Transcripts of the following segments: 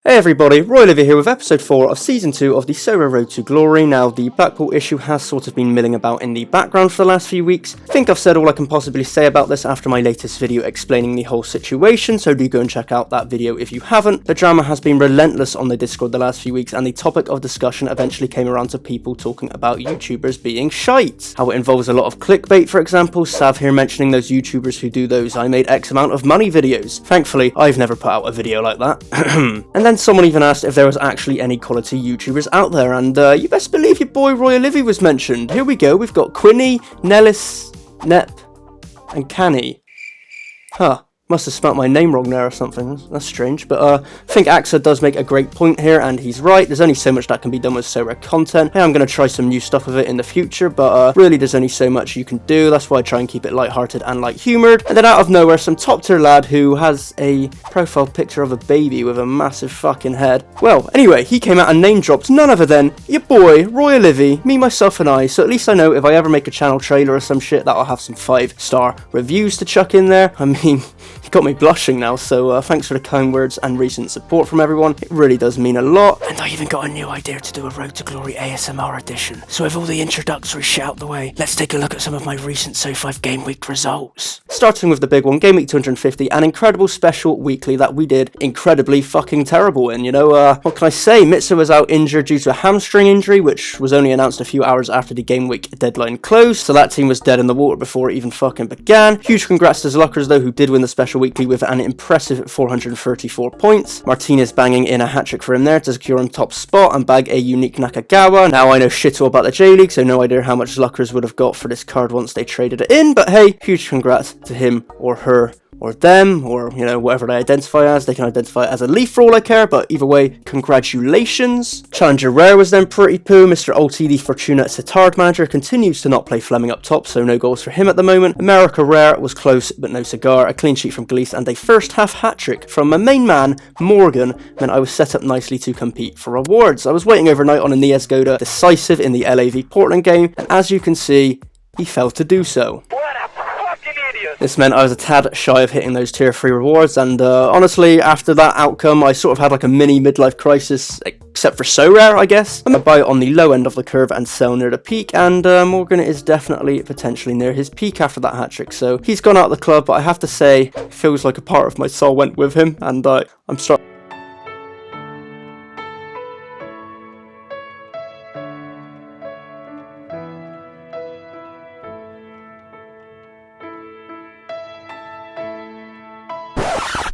Hey everybody, Royalivi here with episode 4 of season 2 of the Sorare Road to Glory. Now, the Blackpool issue has sort of been milling about in the background for the last few weeks. I think I've said all I can possibly say about this after my latest video explaining the whole situation, so do go and check out that video if you haven't. The drama has been relentless on the Discord the last few weeks, and the topic of discussion eventually came around to people talking about YouTubers being shite. How it involves a lot of clickbait, for example. Sav here mentioning those YouTubers who do those I made X amount of money videos. Thankfully, I've never put out a video like that. And then someone even asked if there was actually any quality YouTubers out there, and you best believe your boy Royalivi was mentioned. Here we go, we've got Quinny, Nellis, Nep, and Canny. Huh. Must have spelt my name wrong there or something. That's strange. But I think AXA does make a great point here, and he's right. There's only so much that can be done with Sorare content. Hey, I'm going to try some new stuff with it in the future, but really there's only so much you can do. That's why I try and keep it lighthearted and light-humoured. And then out of nowhere, some top-tier lad who has a profile picture of a baby with a massive fucking head. Well, anyway, he came out and name-dropped none other than your boy, Royalivi, me, myself, and I. So at least I know if I ever make a channel trailer or some shit that I'll have some 5-star reviews to chuck in there. I mean, you got me blushing now, so thanks for the kind words and recent support from everyone. It really does mean a lot. And I even got a new idea to do a Road to Glory ASMR edition. So with all the introductory shit out the way, let's take a look at some of my recent S05 game week results. Starting with the big one, game week 250, an incredible special weekly that we did incredibly fucking terrible in. You know, what can I say? Mitsu was out injured due to a hamstring injury, which was only announced a few hours after the game week deadline closed, so that team was dead in the water before it even fucking began. Huge congrats to Zluckers though, who did win the special weekly with an impressive 434 points. Martinez banging in a hat-trick for him there to secure him top spot and bag a unique Nakagawa. Now I know shit all about the J-League, so no idea how much Zluckers would have got for this card once they traded it in, but hey, huge congrats to him or her or them, or, you know, whatever they identify as. They can identify it as a leaf for all I care, but either way, congratulations. Challenger Rare was then pretty poo. Mr. Ulti, the Fortuna Sitard manager, continues to not play Fleming up top, so no goals for him at the moment. America Rare was close, but no cigar. A clean sheet from Glees and a first half hat-trick from my main man, Morgan, meant I was set up nicely to compete for awards. I was waiting overnight on a Nias Goda decisive in the LAV Portland game, and as you can see, he failed to do so. This meant I was a tad shy of hitting those tier 3 rewards, and honestly, after that outcome, I sort of had like a mini midlife crisis, except for Sorare, I guess. I buy on the low end of the curve and sell near the peak, and Morgan is definitely potentially near his peak after that hat-trick, so he's gone out of the club, but I have to say, it feels like a part of my soul went with him, and I'm starting.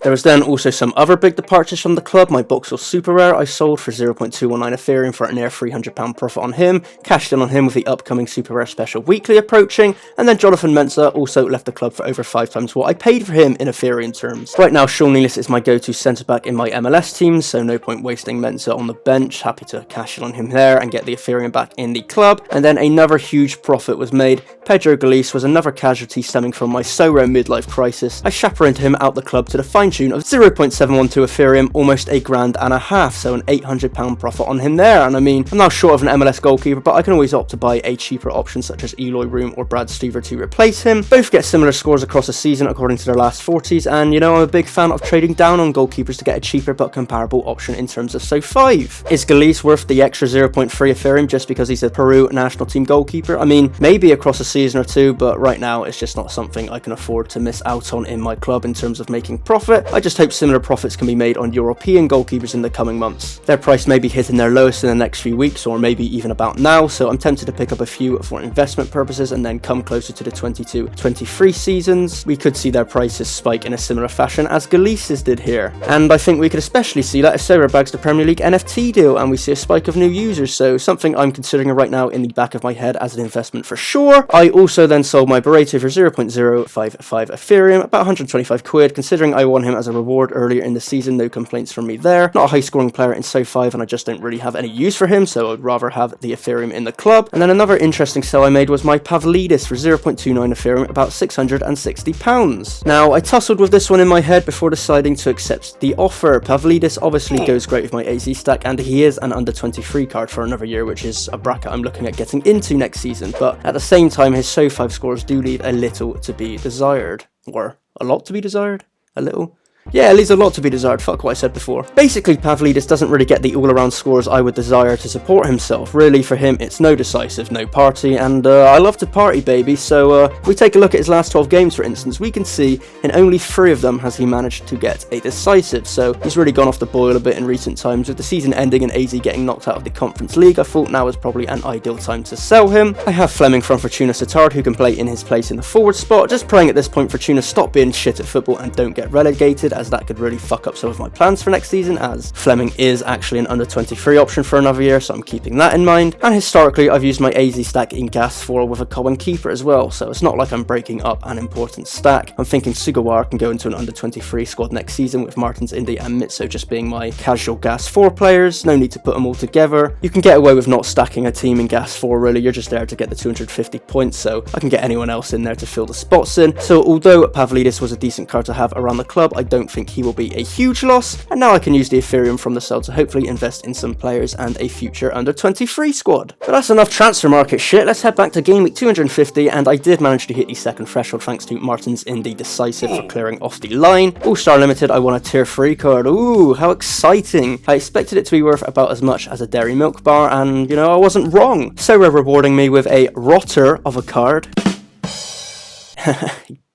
There was then also some other big departures from the club. My Boxel Super Rare I sold for 0.219 Ethereum for a near £300 profit on him, cashed in on him with the upcoming Super Rare Special Weekly approaching, and then Jonathan Mensah also left the club for over 5 times what I paid for him in Ethereum terms. Right now, Sean Nealis is my go-to centre-back in my MLS team, so no point wasting Mensah on the bench. Happy to cash in on him there and get the Ethereum back in the club. And then another huge profit was made. Pedro Galice was another casualty stemming from my Sorare midlife crisis. I chaperoned him out the club to the fine tune of 0.712 Ethereum, almost a £1.50, so an £800 profit on him there. And I mean, I'm now short of an MLS goalkeeper, but I can always opt to buy a cheaper option such as Eloy Room or Brad Stever to replace him. Both get similar scores across the season according to their last 40s, and you know, I'm a big fan of trading down on goalkeepers to get a cheaper but comparable option in terms of S05. Is Galice worth the extra 0.3 Ethereum just because he's a Peru national team goalkeeper? I mean, maybe across a season or two, but right now it's just not something I can afford to miss out on in my club in terms of making profit. I just hope similar profits can be made on European goalkeepers in the coming months. Their price may be hitting their lowest in the next few weeks, or maybe even about now, so I'm tempted to pick up a few for investment purposes, and then come closer to the 22-23 seasons, we could see their prices spike in a similar fashion as Galice's did here. And I think we could especially see that if Sorare bags the Premier League NFT deal and we see a spike of new users, so something I'm considering right now in the back of my head as an investment for sure. I also then sold my Barreto for 0.055 Ethereum, about 125 quid, considering I won him as a reward earlier in the season. No complaints from me there. Not a high scoring player in S05, and I just don't really have any use for him, so I'd rather have the Ethereum in the club. And then another interesting sell I made was my Pavlidis for 0.29 Ethereum, about £660. Now, I tussled with this one in my head before deciding to accept the offer. Pavlidis obviously goes great with my AZ stack, and he is an under 23 card for another year, which is a bracket I'm looking at getting into next season, but at the same time his S05 scores do leave a little to be desired, or a lot to be desired, a little. Yeah, it leaves a lot to be desired, fuck what I said before. Basically, Pavlidis doesn't really get the all-around scores I would desire to support himself. Really, for him, it's no decisive, no party, and I love to party, baby, so if we take a look at his last 12 games, for instance, we can see in only 3 of them has he managed to get a decisive, so he's really gone off the boil a bit in recent times. With the season ending and AZ getting knocked out of the Conference League, I thought now was probably an ideal time to sell him. I have Fleming from Fortuna Sittard who can play in his place in the forward spot, just praying at this point Fortuna stop being shit at football and don't get relegated, as that could really fuck up some of my plans for next season, as Fleming is actually an under-23 option for another year, so I'm keeping that in mind. And historically, I've used my AZ stack in Gas 4 with a Cohen keeper as well, so it's not like I'm breaking up an important stack. I'm thinking Sugawara can go into an under-23 squad next season with Martins, Indy and Mitso just being my casual Gas 4 players. No need to put them all together. You can get away with not stacking a team in Gas 4 really, you're just there to get the 250 points, so I can get anyone else in there to fill the spots in. So although Pavlidis was a decent card to have around the club, I don't think he will be a huge loss, and now I can use the Ethereum from the sell to hopefully invest in some players and a future under-23 squad. But that's enough transfer market shit, let's head back to game week 250, and I did manage to hit the second threshold thanks to Martins Indy decisive for clearing off the line. All-Star Limited, I won a tier 3 card, ooh, how exciting. I expected it to be worth about as much as a Dairy Milk bar, and you know, I wasn't wrong. So they're rewarding me with a rotter of a card.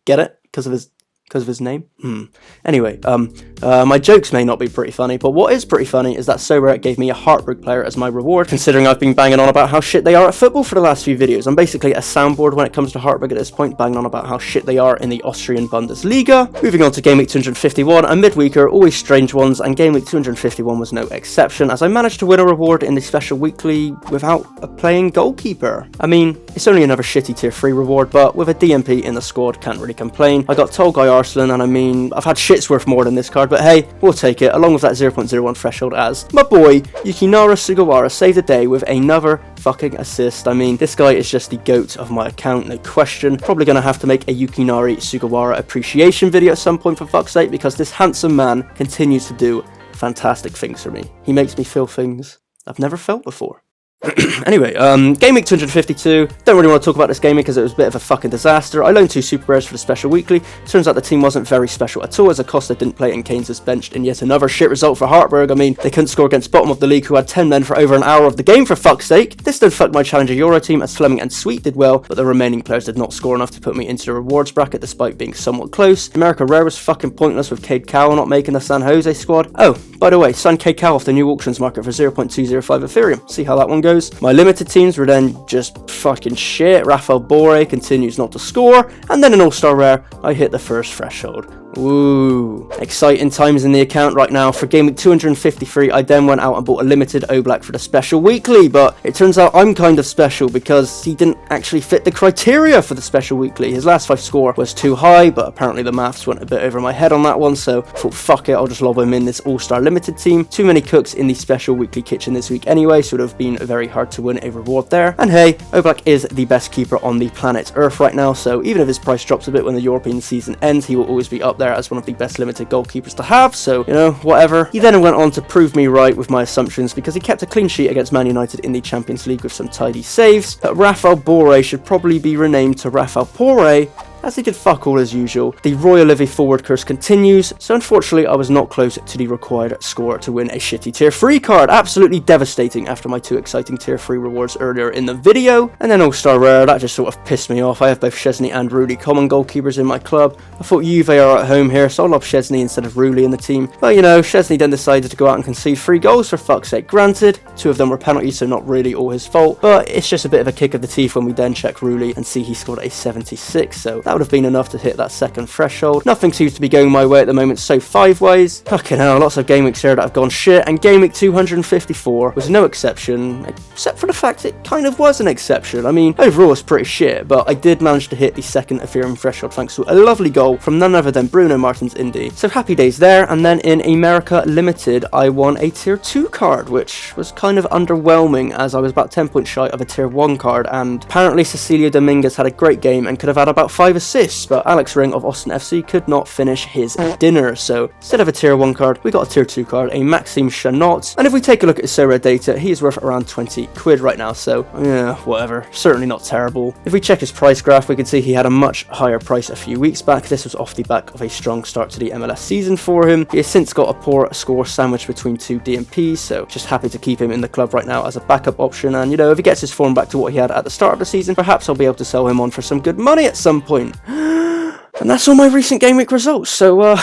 Get it? Because of his name? Anyway, my jokes may not be pretty funny, but what is pretty funny is that Sorare gave me a Heartbreak player as my reward, considering I've been banging on about how shit they are at football for the last few videos. I'm basically a soundboard when it comes to Heartbreak at this point, banging on about how shit they are in the Austrian Bundesliga. Moving on to game week 251, a midweeker, always strange ones, and game week 251 was no exception, as I managed to win a reward in the special weekly without a playing goalkeeper. I mean, it's only another shitty tier 3 reward, but with a DMP in the squad, can't really complain. I got Tolgai Arslan, and I mean, I've had shits worth more than this card, but hey, we'll take it, along with that 0.01 threshold, as my boy, Yukinara Sugawara, saved the day with another fucking assist. I mean, this guy is just the GOAT of my account, no question. Probably gonna have to make a Yukinari Sugawara appreciation video at some point, for fuck's sake, because this handsome man continues to do fantastic things for me. He makes me feel things I've never felt before. Anyway, game week 252, don't really want to talk about this game because it was a bit of a fucking disaster. I loaned 2 super rares for the special weekly. Turns out the team wasn't very special at all, as Acosta didn't play and Keynes was benched in yet another shit result for Hartberg. I mean, they couldn't score against bottom of the league who had 10 men for over an hour of the game, for fuck's sake. This did fuck my Challenger Euro team, as Fleming and Sweet did well, but the remaining players did not score enough to put me into the rewards bracket despite being somewhat close. America Rare was fucking pointless with Cade Cowell not making the San Jose squad. Oh, by the way, signed Cade Cowell off the new auctions market for 0.205 Ethereum. See how that one goes. My limited teams were then just fucking shit. Rafael Borre continues not to score, and then an all-star rare, I hit the first threshold. Ooh, exciting times in the account right now. For game week 253, I then went out and bought a limited Oblak for the special weekly, but it turns out I'm kind of special because he didn't actually fit the criteria for the special weekly. His last 5 score was too high, but apparently the maths went a bit over my head on that one, so I thought fuck it, I'll just lob him in this all-star limited team. Too many cooks in the special weekly kitchen this week anyway, so it would have been very hard to win a reward there. And hey, Oblak is the best keeper on the planet Earth right now, so even if his price drops a bit when the European season ends, he will always be up there as one of the best limited goalkeepers to have, so, you know, whatever. He then went on to prove me right with my assumptions because he kept a clean sheet against Man United in the Champions League with some tidy saves. But Rafael Borre should probably be renamed to Rafael Porre, as he did fuck all as usual. The Royalivi forward curse continues, so unfortunately I was not close to the required score to win a shitty tier 3 card. Absolutely devastating after my 2 exciting tier 3 rewards earlier in the video. And then all-star rare, that just sort of pissed me off. I have both Szczesny and Rulli common goalkeepers in my club. I thought Juve are at home here, so I'll lob Szczesny instead of Rulli in the team. But you know, Szczesny then decided to go out and concede 3 goals, for fuck's sake. Granted, 2 of them were penalties, so not really all his fault, but it's just a bit of a kick of the teeth when we then check Rulli and see he scored a 76, so that would have been enough to hit that second threshold. Nothing seems to be going my way at the moment, so 5 ways. Fucking hell, lots of game weeks here that have gone shit, and game week 254 was no exception, except for the fact it kind of was an exception. I mean, overall it's pretty shit, but I did manage to hit the second Ethereum threshold thanks to a lovely goal from none other than Bruno Martins Indy. So happy days there, and then in America Limited, I won a tier 2 card, which was kind of underwhelming as I was about 10 points shy of a tier 1 card, and apparently Cecilio Dominguez had a great game and could have had about 5 assists, but Alex Ring of Austin FC could not finish his dinner. So instead of a tier 1 card, we got a tier 2 card, a Maxime Chanot. And if we take a look at his Sorare data, he is worth around 20 quid right now, so yeah, whatever, certainly not terrible. If we check his price graph, we can see he had a much higher price a few weeks back. This was off the back of a strong start to the MLS season for him. He has since got a poor score sandwiched between 2 DMPs, so just happy to keep him in the club right now as a backup option. And you know, if he gets his form back to what he had at the start of the season, perhaps I'll be able to sell him on for some good money at some point. And that's all my recent game week results, so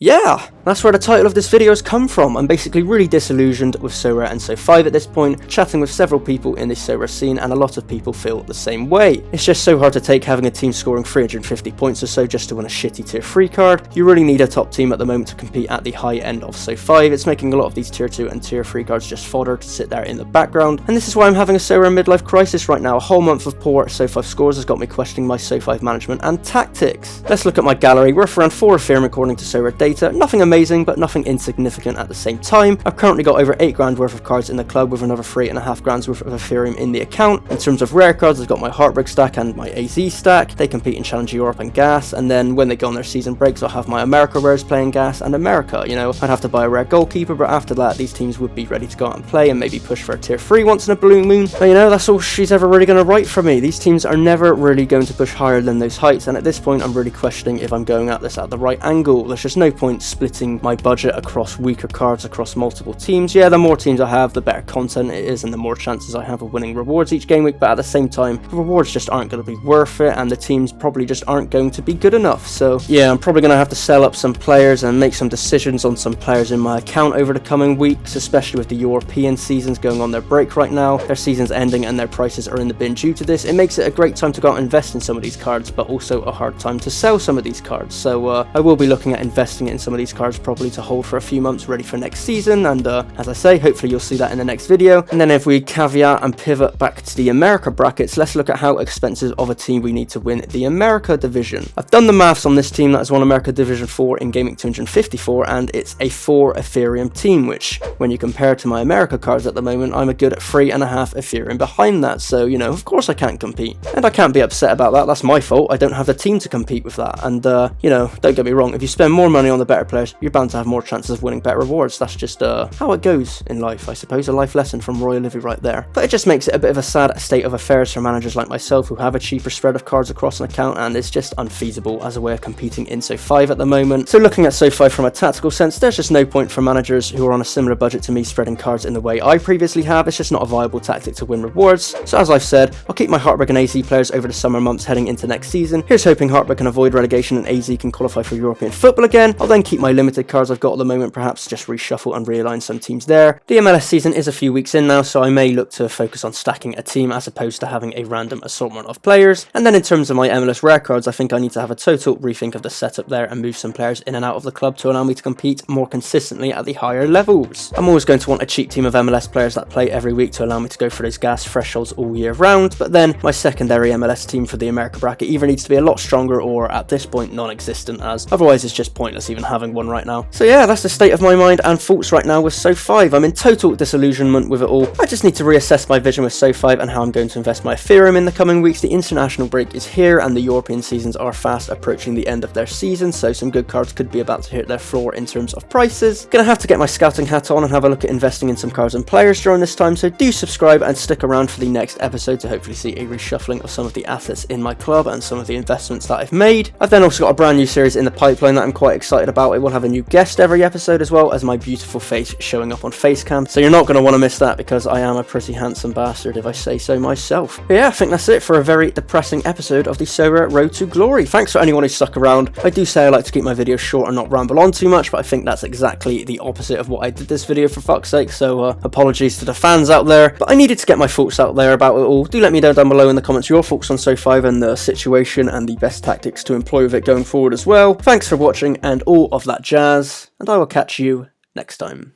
yeah, that's where the title of this video has come from. I'm basically really disillusioned with Sorare and S05 at this point, chatting with several people in the Sorare scene, and a lot of people feel the same way. It's just so hard to take having a team scoring 350 points or so just to win a shitty tier 3 card. You really need a top team at the moment to compete at the high end of S05. It's making a lot of these tier 2 and tier 3 cards just fodder to sit there in the background, and this is why I'm having a Sorare midlife crisis right now. A whole month of poor S05 scores has got me questioning my S05 management and tactics. Let's look at my gallery. Worth around 4 Ethereum according to Sorare data. Nothing amazing, but nothing insignificant at the same time. I've currently got over 8 grand worth of cards in the club, with another 3.5 grand's worth of Ethereum in the account. In terms of rare cards, I've got my Heartbreak stack and my AZ stack. They compete in Challenge Europe and Gas, and then when they go on their season breaks, I'll have my America rares playing Gas and America. You know, I'd have to buy a rare goalkeeper, but after that, these teams would be ready to go out and play and maybe push for a tier 3 once in a blue moon. But you know, that's all she's ever really going to write for me. These teams are never really going to push higher than those heights, and at this point, I'm really questioning if I'm going at this at the right angle. There's just no point splitting my budget across weaker cards across multiple teams. Yeah, the more teams I have, the better content it is and the more chances I have of winning rewards each game week, but at the same time, the rewards just aren't going to be worth it, and the teams probably just aren't going to be good enough. So yeah, I'm probably going to have to sell up some players and make some decisions on some players in my account over the coming weeks, especially with the European seasons going on their break right now. Their season's ending and their prices are in the bin due to this. It makes it a great time to go out and invest in some of these cards, but also a hard time to sell some of these cards. So I will be looking at investing in some of these cards probably to hold for a few months ready for next season, and as I say, hopefully you'll see that in the next video. And then if we caveat and pivot back to the America brackets, let's look at how expensive of a team we need to win the America division. I've done the maths on this team that has won America Division 4 in Gaming 254, and it's a 4 Ethereum team, which when you compare to my America cards at the moment, I'm a good 3.5 Ethereum behind that. So you know, of course I can't compete, and I can't be upset about that. That's my fault. I don't have the team to compete with that. And you know, don't get me wrong, if you spend more money on the better players, you're bound to have more chances of winning better rewards. That's just how it goes in life, I suppose. A life lesson from Royalivi right there. But it just makes it a bit of a sad state of affairs for managers like myself who have a cheaper spread of cards across an account, and it's just unfeasible as a way of competing in S05 at the moment. So looking at S05 from a tactical sense, there's just no point for managers who are on a similar budget to me spreading cards in the way I previously have. It's just not a viable tactic to win rewards. So as I've said, I'll keep my Heartbreak and AZ players over the summer months heading into next season. Here's hoping Heartbreak can avoid relegation and AZ can qualify for European football again. I'll then keep my limited cards I've got at the moment, perhaps just reshuffle and realign some teams there. The MLS season is a few weeks in now, so I may look to focus on stacking a team as opposed to having a random assortment of players. And then in terms of my MLS rare cards, I think I need to have a total rethink of the setup there and move some players in and out of the club to allow me to compete more consistently at the higher levels. I'm always going to want a cheap team of MLS players that play every week to allow me to go for those gas thresholds all year round, but then my secondary MLS team for the America bracket either needs to be a lot stronger or at this point non-existent, as otherwise it's just pointless even having one right now. So yeah, that's the state of my mind and thoughts right now with S05. I'm in total disillusionment with it all. I just need to reassess my vision with S05 and how I'm going to invest my Ethereum in the coming weeks. The international break is here and the European seasons are fast approaching the end of their season, so some good cards could be about to hit their floor in terms of prices. Gonna have to get my scouting hat on and have a look at investing in some cards and players during this time, so do subscribe and stick around for the next episode to hopefully see a reshuffling of some of the assets in my club and some of the investments that I've made. I've then also got a brand new series in the pipeline that I'm quite excited about. It will have a new guest every episode as well as my beautiful face showing up on Facecam, so you're not going to want to miss that because I am a pretty handsome bastard if I say so myself. But yeah, I think that's it for a very depressing episode of the Sorare Road to Glory. Thanks for anyone who stuck around. I do say I like to keep my videos short and not ramble on too much, but I think that's exactly the opposite of what I did this video, for fuck's sake, so apologies to the fans out there, but I needed to get my thoughts out there about it all. Do let me know down below in the comments your thoughts on S05 and the situation and the best tactics to employ with it going forward as well. Thanks for watching and all of that jazz, and I will catch you next time.